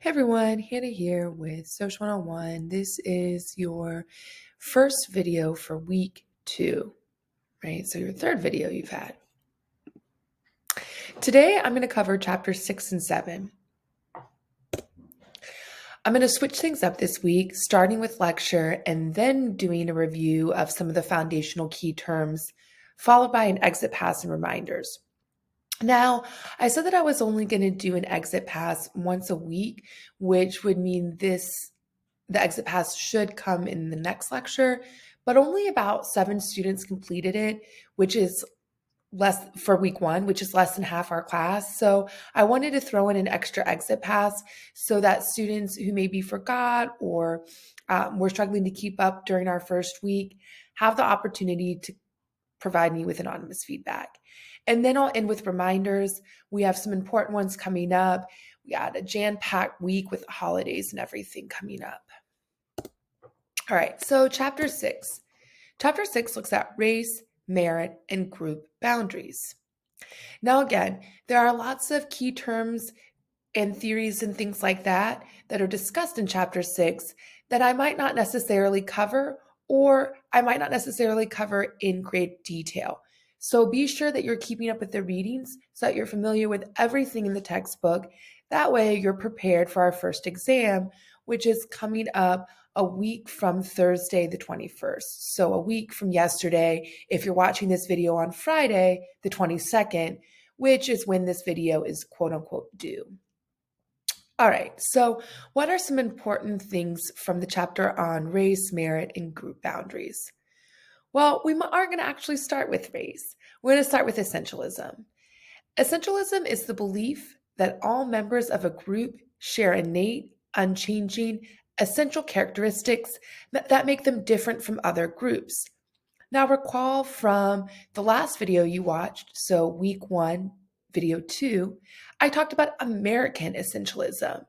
Hey everyone, Hannah here with Social 101. This is your first video for week 2, right? So your third video you've had. Today I'm going to cover chapter 6 and 7. I'm going to switch things up this week, starting with lecture and then doing a review of some of the foundational key terms, followed by an exit pass and reminders. Now, I said that I was only going to do an exit pass once a week, which would mean the exit pass should come in the next lecture, but only about 7 students completed it, which is less for week 1, which is less than half our class. So I wanted to throw in an extra exit pass so that students who maybe forgot or were struggling to keep up during our first week have the opportunity to provide me with anonymous feedback. And then I'll end with reminders. We have some important ones coming up. We got a jam-packed week with holidays and everything coming up. All right, so chapter 6. Chapter 6 looks at race, merit, and group boundaries. Now, again, there are lots of key terms and theories and things like that are discussed in chapter 6 that I might not necessarily cover, or I might not necessarily cover in great detail. So be sure that you're keeping up with the readings so that you're familiar with everything in the textbook. That way you're prepared for our first exam, which is coming up a week from Thursday, the 21st. So a week from yesterday, if you're watching this video on Friday, the 22nd, which is when this video is quote unquote due. All right, so what are some important things from the chapter on race, merit, and group boundaries? Well, we are going to actually start with race. We're going to start with essentialism. Essentialism is the belief that all members of a group share innate, unchanging, essential characteristics that make them different from other groups. Now, recall from the last video you watched, so week 1, video 2, I talked about American essentialism.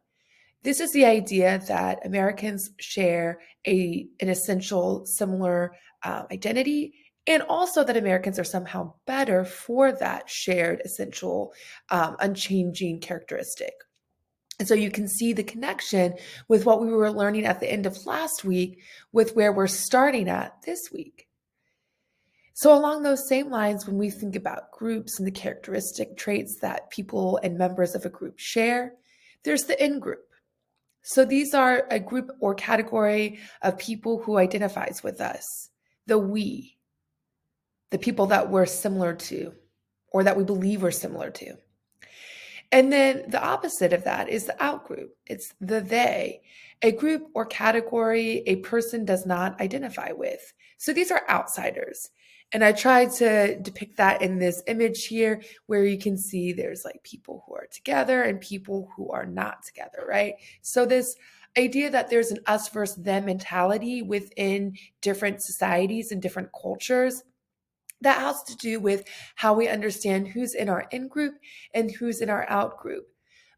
This is the idea that Americans share an essential similar identity, and also that Americans are somehow better for that shared essential unchanging characteristic. And so you can see the connection with what we were learning at the end of last week with where we're starting at this week. So along those same lines, when we think about groups and the characteristic traits that people and members of a group share, there's the in-group. So these are a group or category of people who identifies with us, the we, the people that we're similar to, or that we believe we're similar to. And then the opposite of that is the outgroup. It's the they, a group or category a person does not identify with. So these are outsiders. And I tried to depict that in this image here, where you can see there's like people who are together and people who are not together, right? So this idea that there's an us versus them mentality within different societies and different cultures, that has to do with how we understand who's in our in group and who's in our out group.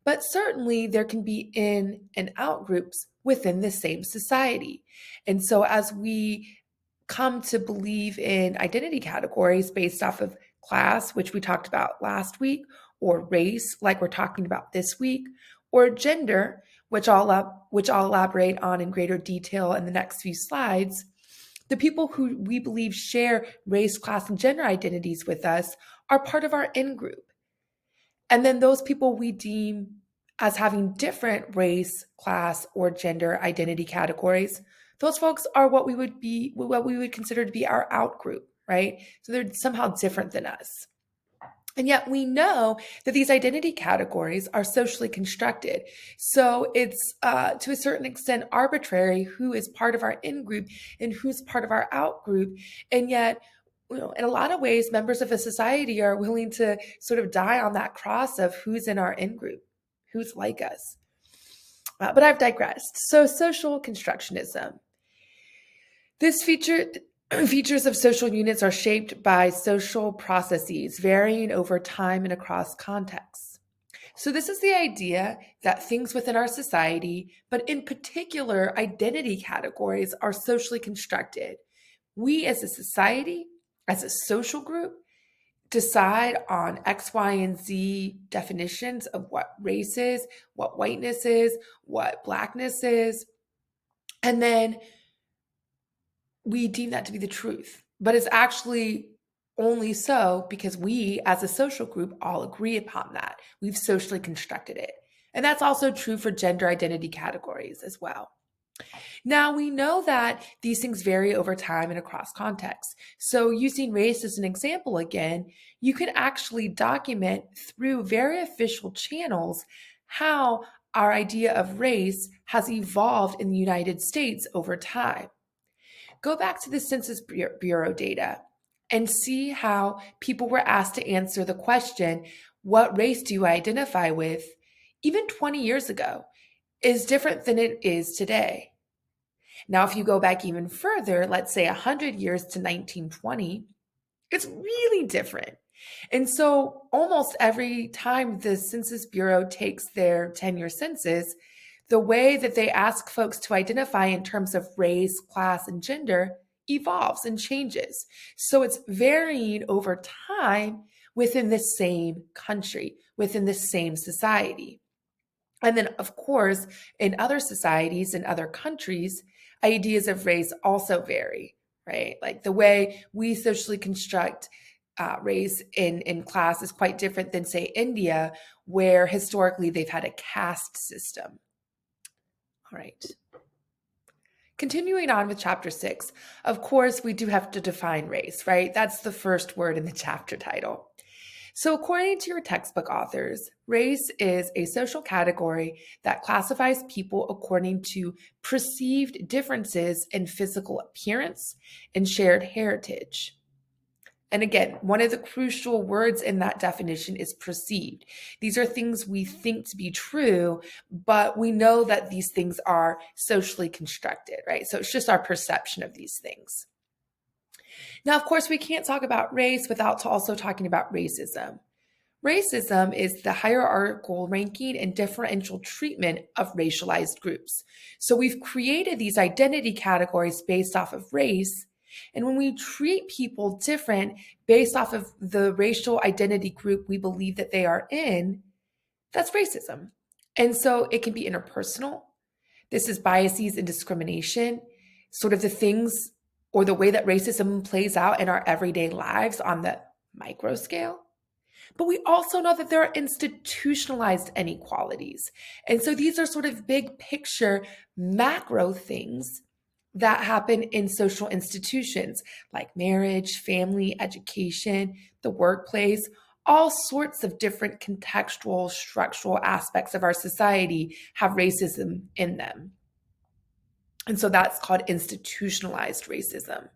But certainly there can be in and out groups within the same society. And so as we come to believe in identity categories based off of class, which we talked about last week, or race, like we're talking about this week, or gender, which I'll elaborate on in greater detail in the next few slides, the people who we believe share race, class, and gender identities with us are part of our in-group. And then those people we deem as having different race, class, or gender identity categories, those folks are what we would consider to be our out-group, right? So they're somehow different than us. And yet we know that these identity categories are socially constructed. So it's to a certain extent arbitrary who is part of our in-group and who's part of our out-group. And yet, in a lot of ways, members of a society are willing to sort of die on that cross of who's in our in-group, who's like us. But I've digressed. So social constructionism. Features of social units are shaped by social processes varying over time and across contexts. So this is the idea that things within our society, but in particular identity categories, are socially constructed. We as a society, as a social group, decide on X, Y, and Z definitions of what race is, what whiteness is, what blackness is, and then we deem that to be the truth. But it's actually only so because we, as a social group, all agree upon that. We've socially constructed it. And that's also true for gender identity categories as well. Now, we know that these things vary over time and across contexts. So, using race as an example again, you can actually document through very official channels how our idea of race has evolved in the United States over time. Go back to the Census Bureau data and see how people were asked to answer the question, what race do you identify with? Even 20 years ago is different than it is today. Now, if you go back even further, let's say 100 years to 1920, it's really different. And so almost every time the Census Bureau takes their 10-year census, the way that they ask folks to identify in terms of race, class, and gender evolves and changes. So it's varying over time within the same country, within the same society. And then, of course, in other societies, in other countries, ideas of race also vary, right? Like the way we socially construct race in class is quite different than, say, India, where historically they've had a caste system. All right. Continuing on with chapter 6, of course, we do have to define race, right? That's the first word in the chapter title. So, according to your textbook authors, race is a social category that classifies people according to perceived differences in physical appearance and shared heritage. And again, one of the crucial words in that definition is perceived. These are things we think to be true, but we know that these things are socially constructed, right? So it's just our perception of these things. Now, of course, we can't talk about race without also talking about racism. Racism is the hierarchical ranking and differential treatment of racialized groups. So we've created these identity categories based off of race. And when we treat people different based off of the racial identity group we believe that they are in, that's racism. And so it can be interpersonal. This is biases and discrimination, sort of the things or the way that racism plays out in our everyday lives on the micro scale. But we also know that there are institutionalized inequalities. And so these are sort of big picture macro things that happen in social institutions like marriage, family, education, the workplace, all sorts of different contextual, structural aspects of our society have racism in them. And so that's called institutionalized racism.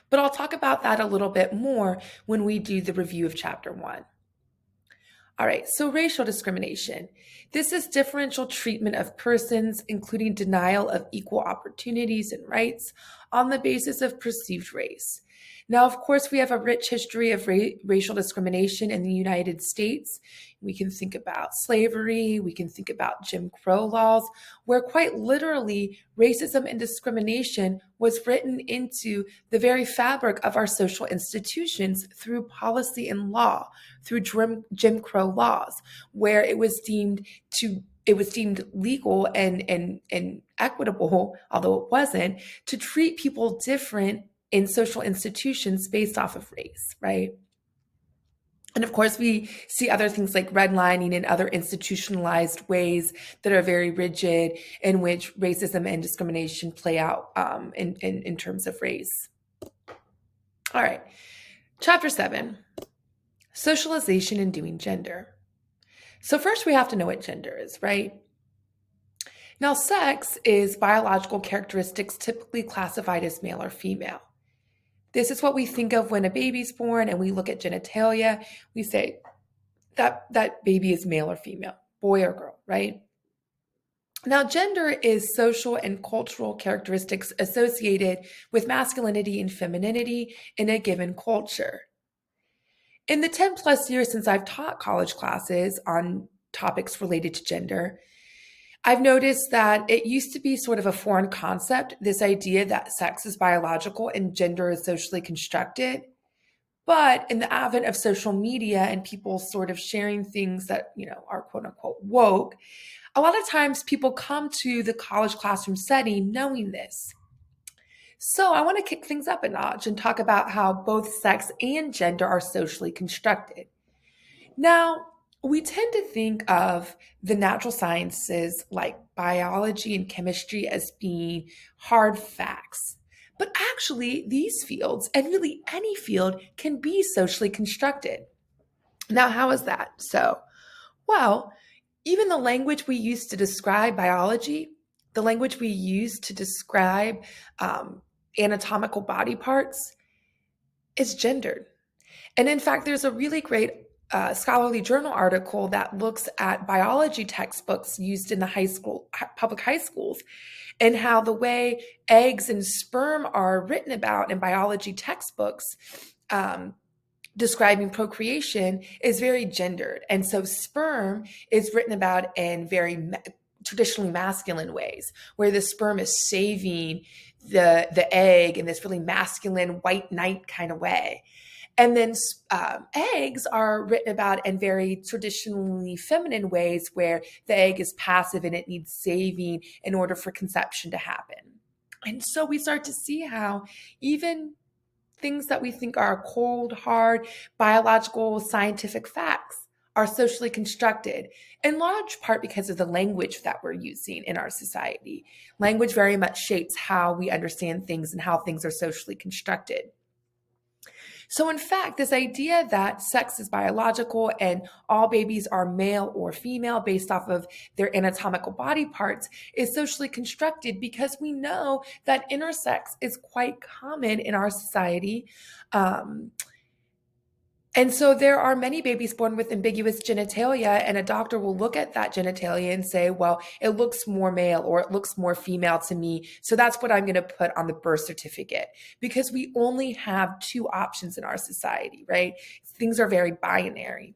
But I'll talk about that a little bit more when we do the review of chapter 1. All right, so racial discrimination. This is differential treatment of persons, including denial of equal opportunities and rights on the basis of perceived race. Now, of course, we have a rich history of racial discrimination in the United States. We can think about slavery, we can think about Jim Crow laws, where quite literally racism and discrimination was written into the very fabric of our social institutions through policy and law, through Jim Crow laws, where it was deemed legal and equitable, although it wasn't, to treat people different in social institutions based off of race, right? And of course, we see other things like redlining and other institutionalized ways that are very rigid in which racism and discrimination play out in terms of race. All right, chapter 7, socialization and doing gender. So first we have to know what gender is, right? Now, sex is biological characteristics typically classified as male or female. This is what we think of when a baby's born and we look at genitalia. We say that baby is male or female, boy or girl, right? Now, gender is social and cultural characteristics associated with masculinity and femininity in a given culture. In the 10 plus years since I've taught college classes on topics related to gender, I've noticed that it used to be sort of a foreign concept, this idea that sex is biological and gender is socially constructed. But in the advent of social media and people sort of sharing things that, are quote unquote woke, a lot of times people come to the college classroom setting knowing this. So I want to kick things up a notch and talk about how both sex and gender are socially constructed. Now, we tend to think of the natural sciences like biology and chemistry as being hard facts. But actually, these fields, and really any field, can be socially constructed. Now, how is that so? Well, even the language we use to describe biology, the language we use to describe anatomical body parts, is gendered. And in fact, there's a really great scholarly journal article that looks at biology textbooks used in the public high schools, and how the way eggs and sperm are written about in biology textbooks describing procreation is very gendered. And so sperm is written about in very traditionally masculine ways, where the sperm is saving the egg in this really masculine white knight kind of way. And then eggs are written about in very traditionally feminine ways, where the egg is passive and it needs saving in order for conception to happen. And so we start to see how even things that we think are cold, hard, biological, scientific facts are socially constructed, in large part because of the language that we're using in our society. Language very much shapes how we understand things and how things are socially constructed. So, in fact, this idea that sex is biological and all babies are male or female based off of their anatomical body parts is socially constructed, because we know that intersex is quite common in our society. And so there are many babies born with ambiguous genitalia, and a doctor will look at that genitalia and say, well, it looks more male or it looks more female to me, so that's what I'm going to put on the birth certificate, because we only have two options in our society, right? Things are very binary.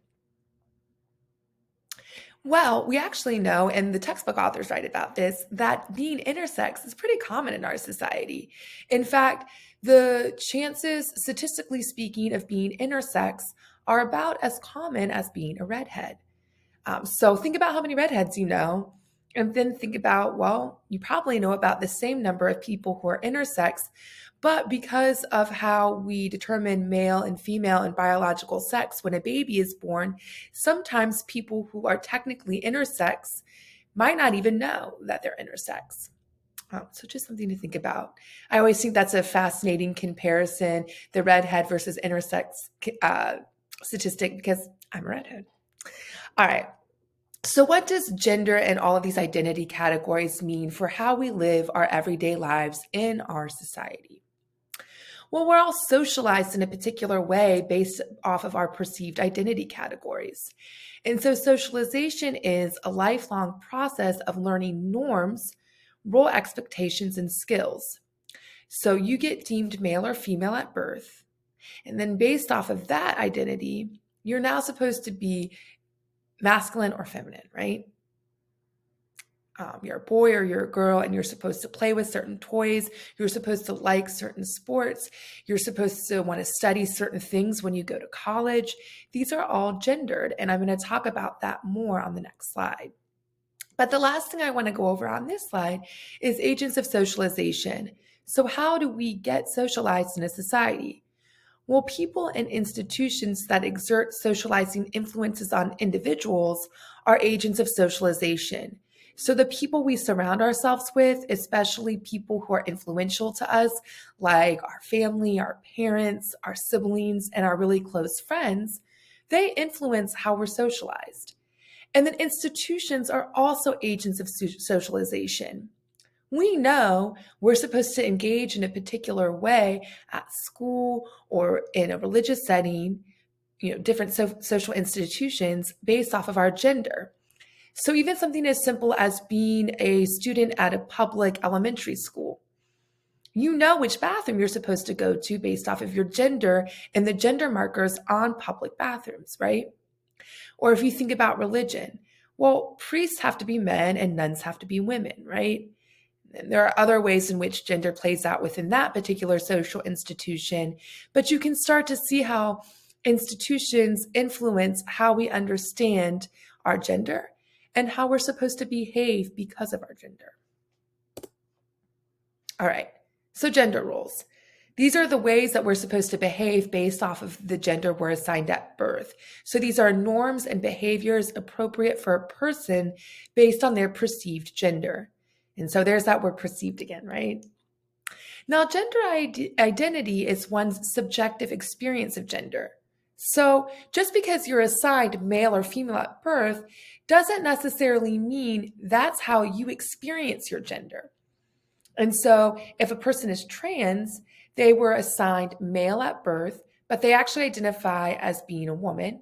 Well, we actually know, and the textbook authors write about this, that being intersex is pretty common in our society. In fact, the chances, statistically speaking, of being intersex are about as common as being a redhead. So think about how many redheads you know, and then think about, well, you probably know about the same number of people who are intersex, but because of how we determine male and female and biological sex when a baby is born, sometimes people who are technically intersex might not even know that they're intersex. So just something to think about. I always think that's a fascinating comparison, the redhead versus intersex statistic, because I'm a redhead. All right. So what does gender and all of these identity categories mean for how we live our everyday lives in our society? Well, we're all socialized in a particular way based off of our perceived identity categories. And so socialization is a lifelong process of learning norms, role expectations, and skills. So you get deemed male or female at birth. And then based off of that identity, you're now supposed to be masculine or feminine, right? You're a boy or you're a girl, and you're supposed to play with certain toys. You're supposed to like certain sports. You're supposed to want to study certain things when you go to college. These are all gendered, and I'm going to talk about that more on the next slide. But the last thing I want to go over on this slide is agents of socialization. So how do we get socialized in a society? Well, people and institutions that exert socializing influences on individuals are agents of socialization. So the people we surround ourselves with, especially people who are influential to us, like our family, our parents, our siblings, and our really close friends, they influence how we're socialized. And then institutions are also agents of socialization. We know we're supposed to engage in a particular way at school or in a religious setting, different social institutions based off of our gender. So even something as simple as being a student at a public elementary school, you know which bathroom you're supposed to go to based off of your gender and the gender markers on public bathrooms, right? Or if you think about religion, well, priests have to be men and nuns have to be women, right? And there are other ways in which gender plays out within that particular social institution, but you can start to see how institutions influence how we understand our gender and how we're supposed to behave because of our gender. All right, so gender roles. These are the ways that we're supposed to behave based off of the gender we're assigned at birth. So these are norms and behaviors appropriate for a person based on their perceived gender. And so there's that word perceived again, right? Now, gender identity is one's subjective experience of gender. So just because you're assigned male or female at birth doesn't necessarily mean that's how you experience your gender. And so if a person is trans, they were assigned male at birth, but they actually identify as being a woman,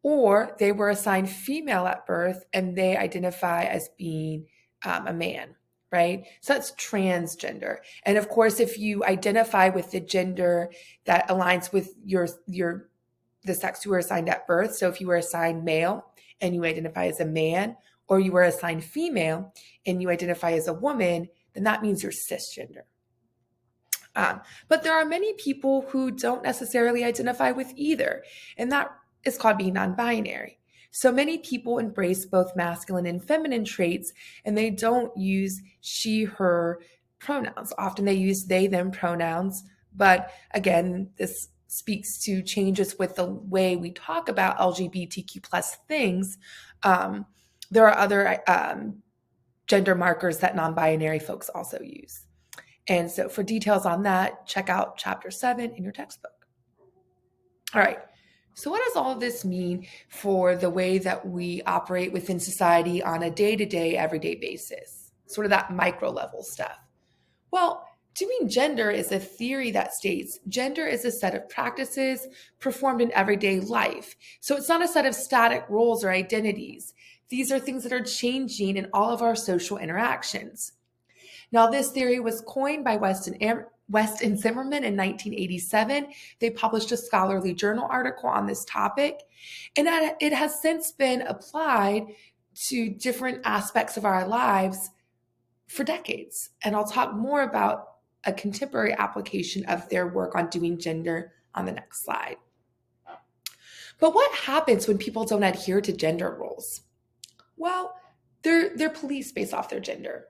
or they were assigned female at birth and they identify as being a man, right? So that's transgender. And of course, if you identify with the gender that aligns with the sex you were assigned at birth, so if you were assigned male and you identify as a man, or you were assigned female and you identify as a woman, then that means you're cisgender. But there are many people who don't necessarily identify with either, and that is called being non-binary. So many people embrace both masculine and feminine traits, and they don't use she, her pronouns. Often they use they, them pronouns, but again, this speaks to changes with the way we talk about LGBTQ plus things. There are other gender markers that non-binary folks also use. And so for details on that, check out chapter 7 in your textbook. All right. So what does all of this mean for the way that we operate within society on a day-to-day, everyday basis? Sort of that micro level stuff. Well, doing gender is a theory that states gender is a set of practices performed in everyday life. So it's not a set of static roles or identities. These are things that are changing in all of our social interactions. Now, this theory was coined by West and Zimmerman in 1987. They published a scholarly journal article on this topic, and it has since been applied to different aspects of our lives for decades. And I'll talk more about a contemporary application of their work on doing gender on the next slide. But what happens when people don't adhere to gender roles? Well, they're policed based off their gender.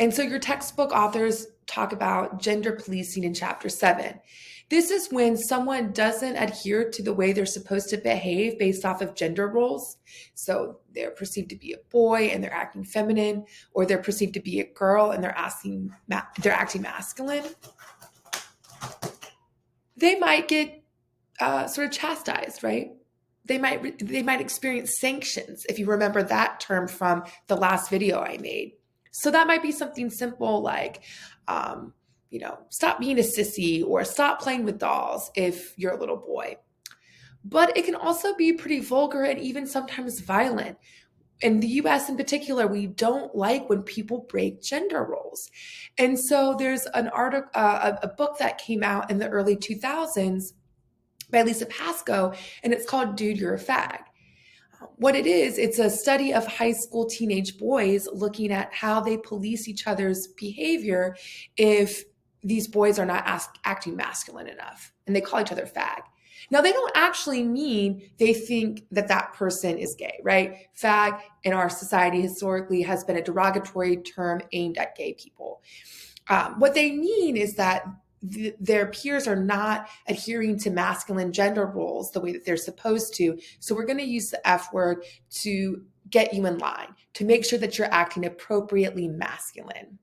And so your textbook authors talk about gender policing in chapter 7. This is when someone doesn't adhere to the way they're supposed to behave based off of gender roles. So they're perceived to be a boy and they're acting feminine, or they're perceived to be a girl and they're acting masculine. They might get sort of chastised, right? They might experience sanctions, if you remember that term from the last video I made. So that might be something simple like, stop being a sissy or stop playing with dolls if you're a little boy. But it can also be pretty vulgar and even sometimes violent. In the US in particular, we don't like when people break gender roles. And so there's an article, a book that came out in the early 2000s by Lisa Pascoe, and it's called Dude, You're a Fag. What it is, it's a study of high school teenage boys looking at how they police each other's behavior if these boys are not acting masculine enough, and they call each other fag. Now, they don't actually mean they think that that person is gay, right? Fag in our society historically has been a derogatory term aimed at gay people. What they mean is that their peers are not adhering to masculine gender roles the way that they're supposed to. So we're going to use the F word to get you in line, to make sure that you're acting appropriately masculine.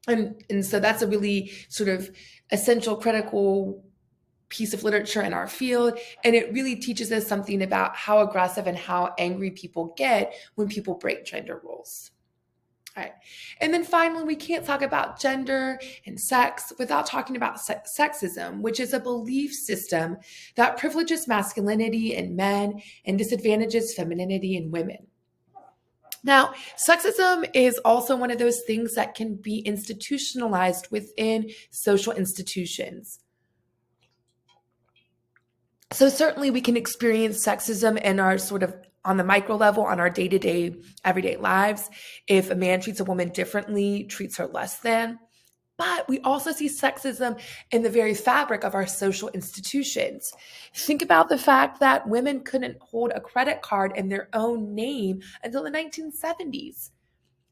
And so that's a really sort of essential, critical piece of literature in our field. And it really teaches us something about how aggressive and how angry people get when people break gender roles. All right. And then finally, we can't talk about gender and sex without talking about sexism, which is a belief system that privileges masculinity in men and disadvantages femininity in women. Now, sexism is also one of those things that can be institutionalized within social institutions. So certainly we can experience sexism in our sort of on the micro level, on our day-to-day, everyday lives. If a man treats a woman differently, treats her less than. But we also see sexism in the very fabric of our social institutions. Think about the fact that women couldn't hold a credit card in their own name until the 1970s.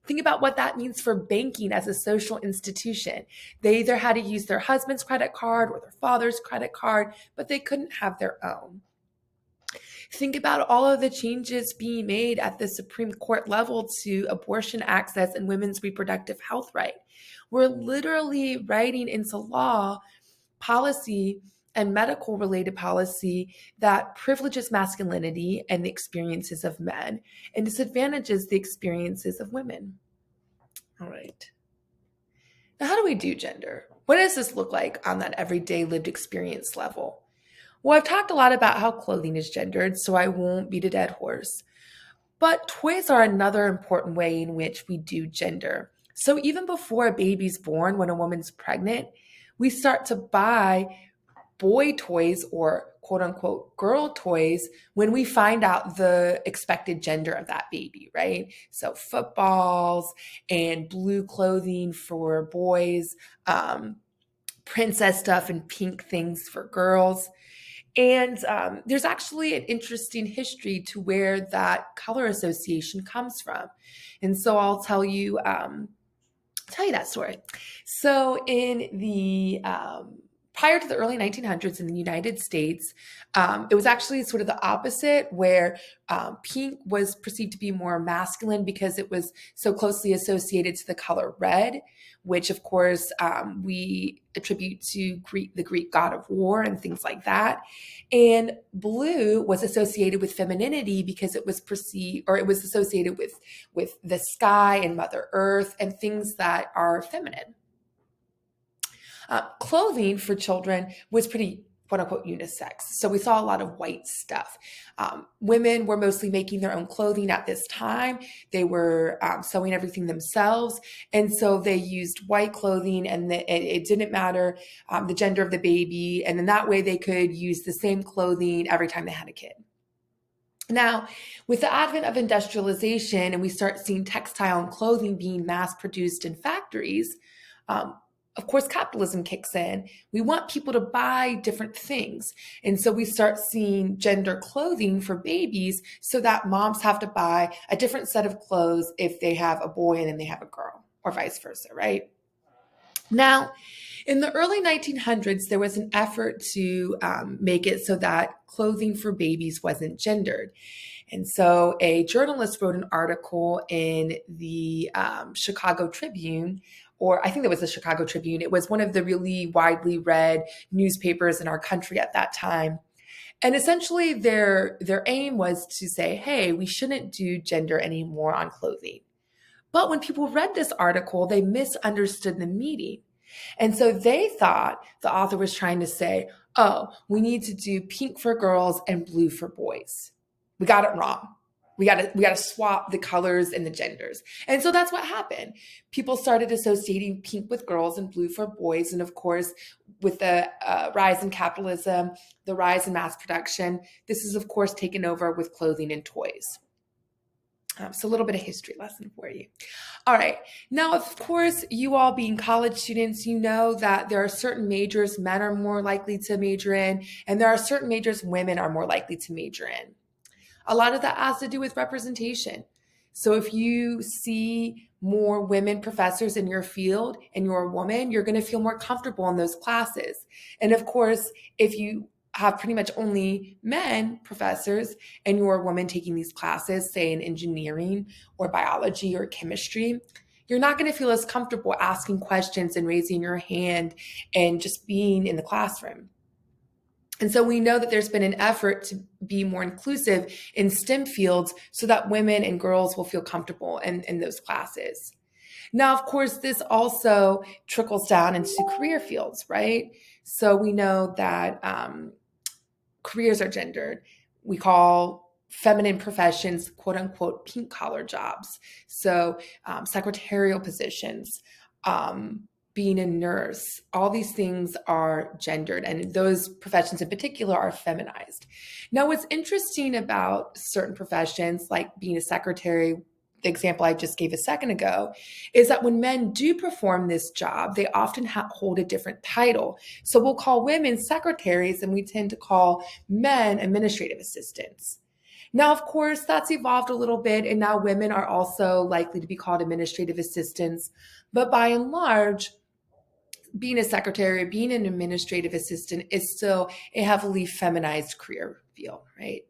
Think about what that means for banking as a social institution. They either had to use their husband's credit card or their father's credit card, but they couldn't have their own. Think about all of the changes being made at the Supreme Court level to abortion access and women's reproductive health right. We're literally writing into law policy and medical related policy that privileges masculinity and the experiences of men and disadvantages the experiences of women. All right. Now, how do we do gender? What does this look like on that everyday lived experience level? Well, I've talked a lot about how clothing is gendered, so I won't beat a dead horse. But toys are another important way in which we do gender. So even before a baby's born, when a woman's pregnant, we start to buy boy toys or quote unquote girl toys when we find out the expected gender of that baby, right? So footballs and blue clothing for boys, princess stuff and pink things for girls. And there's actually an interesting history to where that color association comes from. And so I'll tell you that story. So in the prior to the early 1900s in the United States, it was actually sort of the opposite, where pink was perceived to be more masculine because it was so closely associated to the color red, which of course we attribute to the Greek god of war and things like that. And blue was associated with femininity because it was perceived, or it was associated with the sky and Mother Earth and things that are feminine. Clothing for children was pretty quote unquote unisex. So we saw a lot of white stuff. Women were mostly making their own clothing at this time. They were sewing everything themselves. And so they used white clothing, and it didn't matter the gender of the baby. And then that way they could use the same clothing every time they had a kid. Now, with the advent of industrialization and we start seeing textile and clothing being mass produced in factories, of course, capitalism kicks in. We want people to buy different things. And so we start seeing gender clothing for babies so that moms have to buy a different set of clothes if they have a boy and then they have a girl, or vice versa, right? Now, in the early 1900s, there was an effort to make it so that clothing for babies wasn't gendered. And so a journalist wrote an article in the Chicago Tribune, or I think it was the Chicago Tribune. It was one of the really widely read newspapers in our country at that time. And essentially their aim was to say, hey, we shouldn't do gender anymore on clothing. But when people read this article, they misunderstood the meaning. And so they thought the author was trying to say, oh, we need to do pink for girls and blue for boys. We got it wrong. We got to swap the colors and the genders. And so that's what happened. People started associating pink with girls and blue for boys. And of course, with the rise in capitalism, the rise in mass production, this is of course taken over with clothing and toys. So a little bit of history lesson for you. All right. Now, of course, you all being college students, you know that there are certain majors men are more likely to major in, and there are certain majors women are more likely to major in. A lot of that has to do with representation. So if you see more women professors in your field and you're a woman, you're going to feel more comfortable in those classes. And of course, if you have pretty much only men professors and you're a woman taking these classes, say in engineering or biology or chemistry, you're not going to feel as comfortable asking questions and raising your hand and just being in the classroom. And so we know that there's been an effort to be more inclusive in STEM fields so that women and girls will feel comfortable in those classes. Now, of course, this also trickles down into career fields, right? So we know that careers are gendered. We call feminine professions, quote unquote, pink collar jobs. So secretarial positions, being a nurse, all these things are gendered, and those professions in particular are feminized. Now, what's interesting about certain professions, like being a secretary, the example I just gave a second ago, is that when men do perform this job, they often hold a different title. So we'll call women secretaries, and we tend to call men administrative assistants. Now, of course, that's evolved a little bit, and now women are also likely to be called administrative assistants. But by and large, being a secretary, being an administrative assistant is still a heavily feminized career field, right?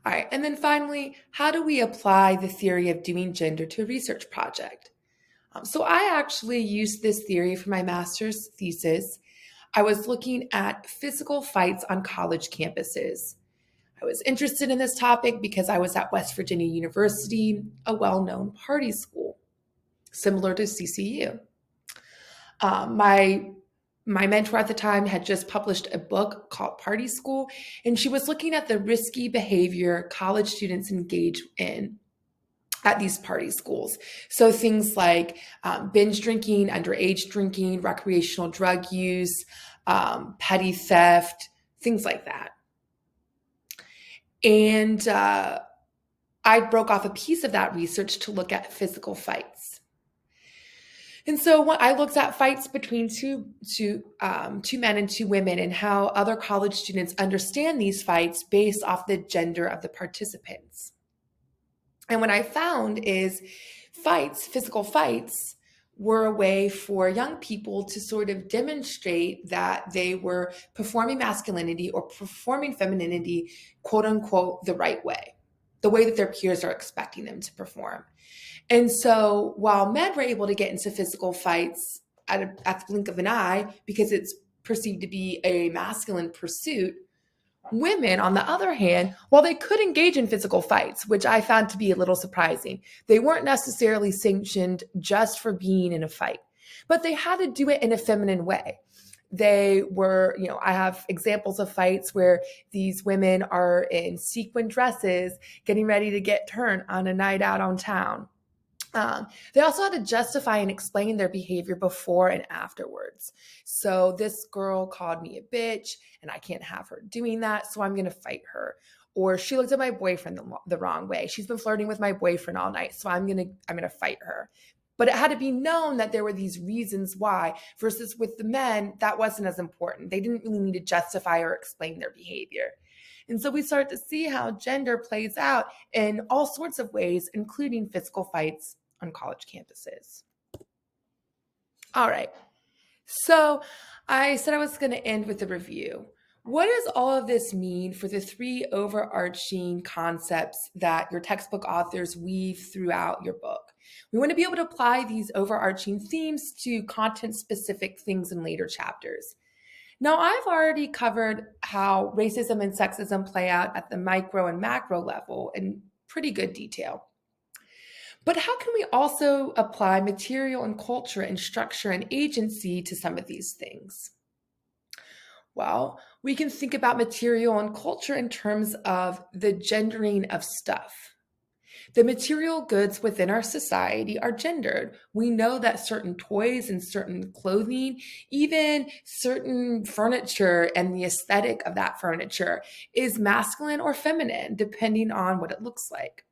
All right, and then finally, how do we apply the theory of doing gender to a research project? So I actually used this theory for my master's thesis. I was looking at physical fights on college campuses. I was interested in this topic because I was at West Virginia University, a well-known party school, similar to CCU. My mentor at the time had just published a book called Party School, and she was looking at the risky behavior college students engage in at these party schools. So things like binge drinking, underage drinking, recreational drug use, petty theft, things like that. And I broke off a piece of that research to look at physical fights. And so when I looked at fights between two men and two women, and how other college students understand these fights based off the gender of the participants. And what I found is physical fights, were a way for young people to sort of demonstrate that they were performing masculinity or performing femininity, quote unquote, the right way, the way that their peers are expecting them to perform. And so while men were able to get into physical fights at the blink of an eye because it's perceived to be a masculine pursuit, women, on the other hand, while they could engage in physical fights, which I found to be a little surprising, they weren't necessarily sanctioned just for being in a fight, but they had to do it in a feminine way. They were, I have examples of fights where these women are in sequin dresses getting ready to get turned on a night out on town. They also had to justify and explain their behavior before and afterwards. So this girl called me a bitch and I can't have her doing that, so I'm going to fight her. Or she looked at my boyfriend the wrong way. She's been flirting with my boyfriend all night, so I'm going to fight her. But it had to be known that there were these reasons why, versus with the men, that wasn't as important. They didn't really need to justify or explain their behavior. And so we start to see how gender plays out in all sorts of ways, including physical fights on college campuses. All right. So I said I was going to end with a review. What does all of this mean for the three overarching concepts that your textbook authors weave throughout your book? We want to be able to apply these overarching themes to content-specific things in later chapters. Now, I've already covered how racism and sexism play out at the micro and macro level in pretty good detail. But how can we also apply material and culture and structure and agency to some of these things? Well, we can think about material and culture in terms of the gendering of stuff. The material goods within our society are gendered. We know that certain toys and certain clothing, even certain furniture and the aesthetic of that furniture is masculine or feminine, depending on what it looks like.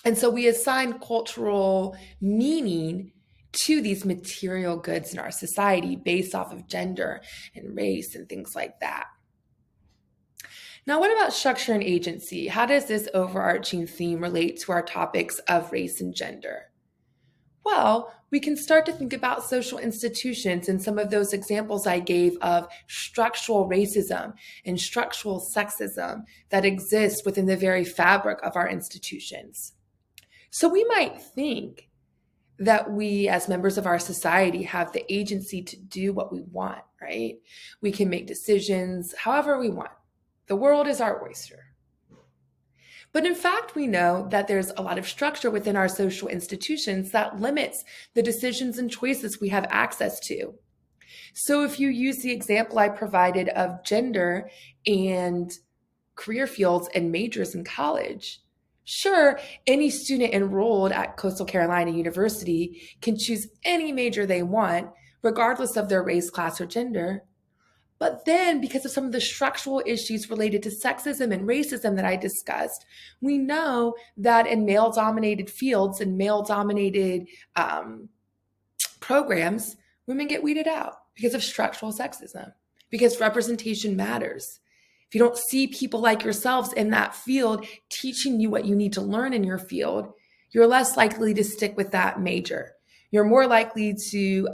And so we assign cultural meaning to these material goods in our society based off of gender and race and things like that. Now, what about structure and agency? How does this overarching theme relate to our topics of race and gender? Well, we can start to think about social institutions and some of those examples I gave of structural racism and structural sexism that exist within the very fabric of our institutions. So we might think that we, as members of our society, have the agency to do what we want, right? We can make decisions however we want. The world is our oyster. But in fact, we know that there's a lot of structure within our social institutions that limits the decisions and choices we have access to. So if you use the example I provided of gender and career fields and majors in college, Sure, any student enrolled at Coastal Carolina University can choose any major they want, regardless of their race, class, or gender. But then, because of some of the structural issues related to sexism and racism that I discussed, we know that in male dominated fields and male dominated programs, women get weeded out because of structural sexism, because representation matters. If you don't see people like yourselves in that field teaching you what you need to learn in your field, you're less likely to stick with that major. You're more likely to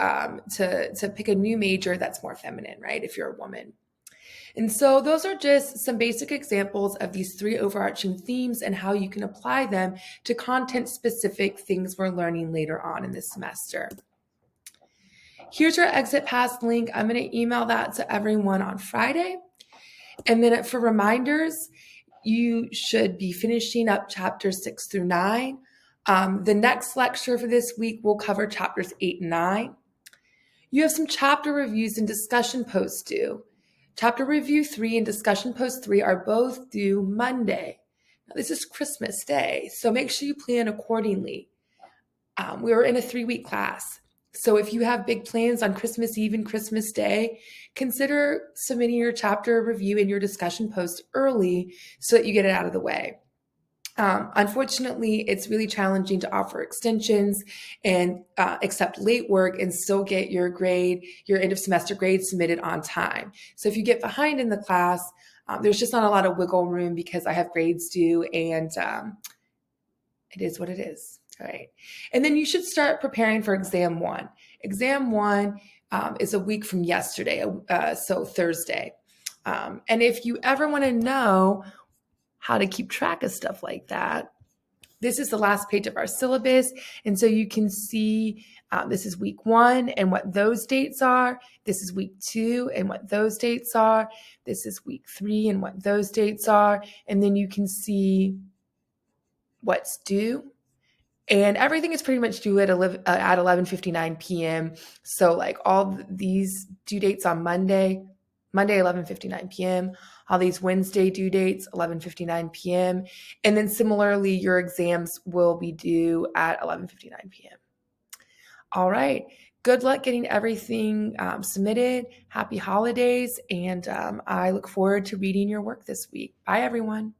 pick a new major that's more feminine, right? If you're a woman. And so those are just some basic examples of these three overarching themes and how you can apply them to content specific things we're learning later on in this semester. Here's your exit pass link. I'm going to email that to everyone on Friday. And then for reminders, you should be finishing up chapters 6 through 9. The next lecture for this week will cover chapters 8 and 9. You have some chapter reviews and discussion posts due. Chapter review 3 and discussion post 3 are both due Monday. Now, this is Christmas Day, so make sure you plan accordingly. We were in a 3-week class. So if you have big plans on Christmas Eve and Christmas Day, consider submitting your chapter review and your discussion post early so that you get it out of the way. Unfortunately, it's really challenging to offer extensions and accept late work and still get your end of semester grade submitted on time. So if you get behind in the class, there's just not a lot of wiggle room because I have grades due and it is what it is. All right. And then you should start preparing for exam 1. Exam 1 is a week from yesterday, so Thursday. And if you ever want to know how to keep track of stuff like that, this is the last page of our syllabus. And so you can see this is week 1 and what those dates are. This is week 2 and what those dates are. This is week 3 and what those dates are. And then you can see what's due. And everything is pretty much due at 11:59 p.m. So like all these due dates on Monday 11:59 p.m., all these Wednesday due dates, 11:59 p.m. And then similarly, your exams will be due at 11:59 p.m. All right. Good luck getting everything submitted. Happy holidays. And I look forward to reading your work this week. Bye, everyone.